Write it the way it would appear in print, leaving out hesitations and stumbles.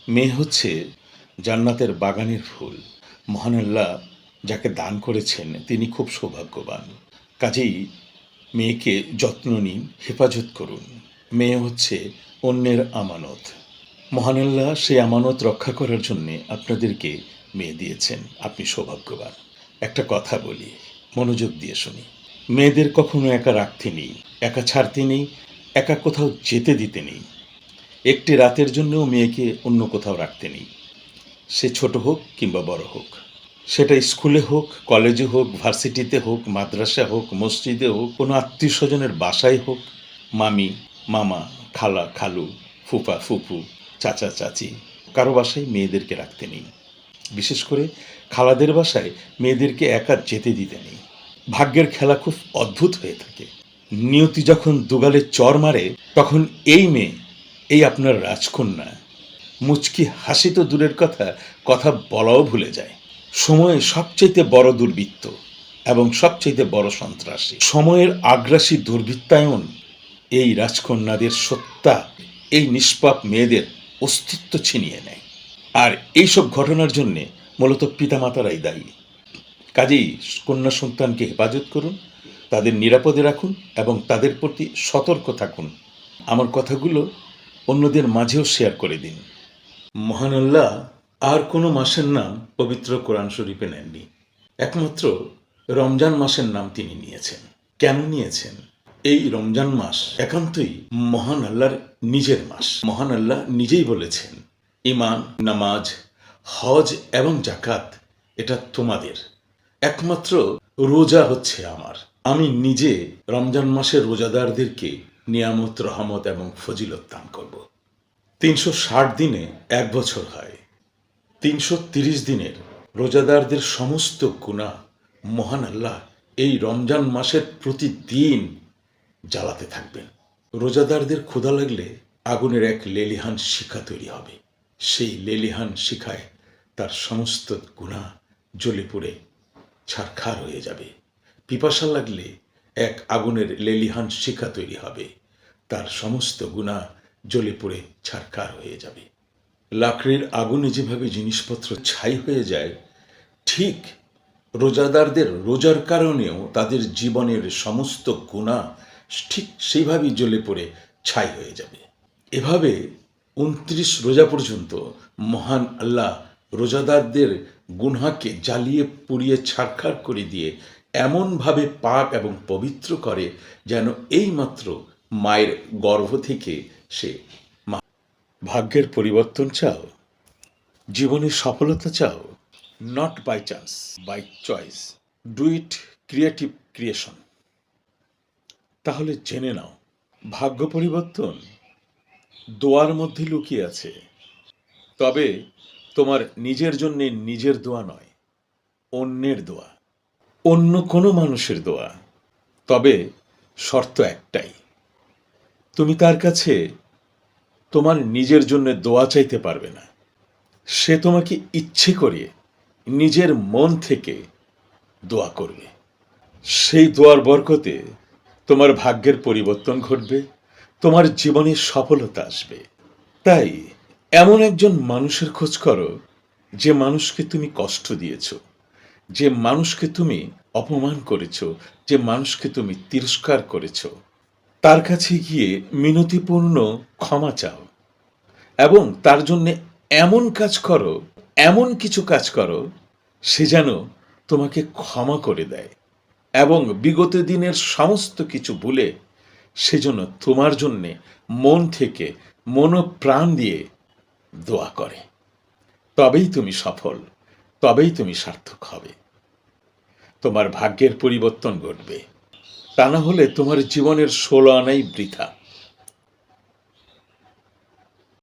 মেয়ে হচ্ছে জান্নাতের বাগানের ফুল। মহান আল্লাহ যাকে দান করেছেন তিনি খুব সৌভাগ্যবান। কাজেই মেয়েকে যত্ন নিন, হেফাজত করুন। মেয়ে হচ্ছে অন্যের আমানত। মহান আল্লাহ সেই আমানত রক্ষা করার জন্যে আপনাদেরকে মেয়ে দিয়েছেন। আপনি সৌভাগ্যবান। একটা কথা বলি, মনোযোগ দিয়ে শুনি। মেয়েদের কখনো একা রাখতে নেই, একা ছাড়তে নেই, একা কোথাও যেতে দিতে নেই। একটি রাতের জন্যও মেয়েকে অন্য কোথাও রাখতে নেই, সে ছোট হোক কিংবা বড় হোক। সেটা স্কুলে হোক, কলেজে হোক, ভার্সিটিতে হোক, মাদ্রাসা হোক, মসজিদে হোক, কোনো আত্মীয় স্বজনের বাসায় হোক। মামি, মামা, খালা, খালু, ফুফা, ফুফু, চাচা, চাচি, কারো বাসায় মেয়েদেরকে রাখতে নেই। বিশেষ করে খালাদের বাসায় মেয়েদেরকে একা যেতে দিতে নেই। ভাগ্যের খেলা খুব অদ্ভুত হয়ে থাকে। নিয়তি যখন দুগালে চর মারে, তখন এই মেয়ে, এই আপনার রাজকন্যা, মুচকি হাসি তো দূরের কথা, কথা বলাও ভুলে যায়। সময় সবচাইতে বড় দুর্বৃত্ত এবং সবচাইতে বড় সন্ত্রাসী। সময়ের আগ্রাসী দুর্বৃত্তায়ন এই রাজকন্যাদের সত্তা, এই নিষ্পাপ মেয়েদের অস্তিত্ব ছিনিয়ে নেয়। আর এইসব ঘটনার জন্যে মূলত পিতামাতারাই দায়ী। কাজেই কন্যা সন্তানকে হেফাজত করুন, তাদের নিরাপদে রাখুন এবং তাদের প্রতি সতর্ক থাকুন। আমার কথাগুলো অন্যদের মাঝেও শেয়ার করে দিন। মহান আল্লাহ আর কোনো মাসের নাম পবিত্র কোরআন শরীফে নেননি। একমাত্র রমজান মাসের নাম তিনি নিয়েছেন। কেন নিয়েছেন? এই রমজান মাস একান্তই মহান আল্লাহর নিজের মাস। মহান আল্লাহ নিজেই বলেছেন, ঈমান, নামাজ, হজ এবং জাকাত এটা তোমাদের, একমাত্র রোজা হচ্ছে আমার। আমি নিজে রমজান মাসের রোজাদারদেরকে নিয়ামত, রহমত এবং ফজিলত দান করব। 360 দিনে 1 বছর হয়। 330 দিনের রোজাদারদের সমস্ত গুনাহ মহান আল্লাহ এই রমজান মাসের প্রতিদিন জ্বালাতে থাকবেন। রোজাদারদের ক্ষুধা লাগলে আগুনের এক লেলিহান শিখা তৈরি হবে। সেই লেলিহান শিখায় তার সমস্ত গুনাহ জ্বলে পুড়ে ছারখার হয়ে যাবে। পিপাসা লাগলে এক আগুনের লেলিহান শিখা তৈরি হবে, তার সমস্ত গুনাহ জ্বলে পুড়ে ছারখার হয়ে যাবে। লাকড়ির আগুনে যেভাবে জিনিসপত্র ছাই হয়ে যায়, ঠিক রোজাদারদের রোজার কারণেও তাদের জীবনের সমস্ত গুনাহ ঠিক সেইভাবেই জ্বলে পড়ে ছাই হয়ে যাবে। এভাবে 29 রোজা পর্যন্ত মহান আল্লাহ রোজাদারদের গুনহাকে জ্বালিয়ে পুড়িয়ে ছারখার করে দিয়ে এমনভাবে পাক এবং পবিত্র করে যেন এইমাত্র মায়ের গর্ভ থেকে সে। ভাগ্যের পরিবর্তন চাও? জীবনের সফলতা চাও? Not by chance, by choice. Do it creative creation. তাহলে জেনে নাও, ভাগ্য পরিবর্তন দোয়ার মধ্যে লুকিয়ে আছে। তবে তোমার নিজের জন্য নিজের দোয়া নয়, অন্যের দোয়া, অন্য কোনো মানুষের দোয়া। তবে শর্ত একটাই, তুমি তার কাছে তোমার নিজের জন্য দোয়া চাইতে পারবে না। সে তোমাকে ইচ্ছে করে নিজের মন থেকে দোয়া করবে। সেই দোয়ার বরকতে তোমার ভাগ্যের পরিবর্তন ঘটবে, তোমার জীবনে সফলতা আসবে। তাই এমন একজন মানুষের খোঁজ করো, যে মানুষকে তুমি কষ্ট দিয়েছ, যে মানুষকে তুমি অপমান করেছ, যে মানুষকে তুমি তিরস্কার করেছ। তার কাছে গিয়ে মিনতিপূর্ণ ক্ষমা চাও এবং তার জন্যে এমন কাজ করো, এমন কিছু কাজ করো, সে যেন তোমাকে ক্ষমা করে দেয় এবং বিগত দিনের সমস্ত কিছু ভুলে সেজন্য তোমার জন্যে মন থেকে মনোপ্রাণ দিয়ে দোয়া করে। তবেই তুমি সফল, তবেই তুমি সার্থক হবে। তোমার ভাগ্যের পরিবর্তন ঘটবে। তা না হলে তোমার জীবনের 16 আনাই বৃথা।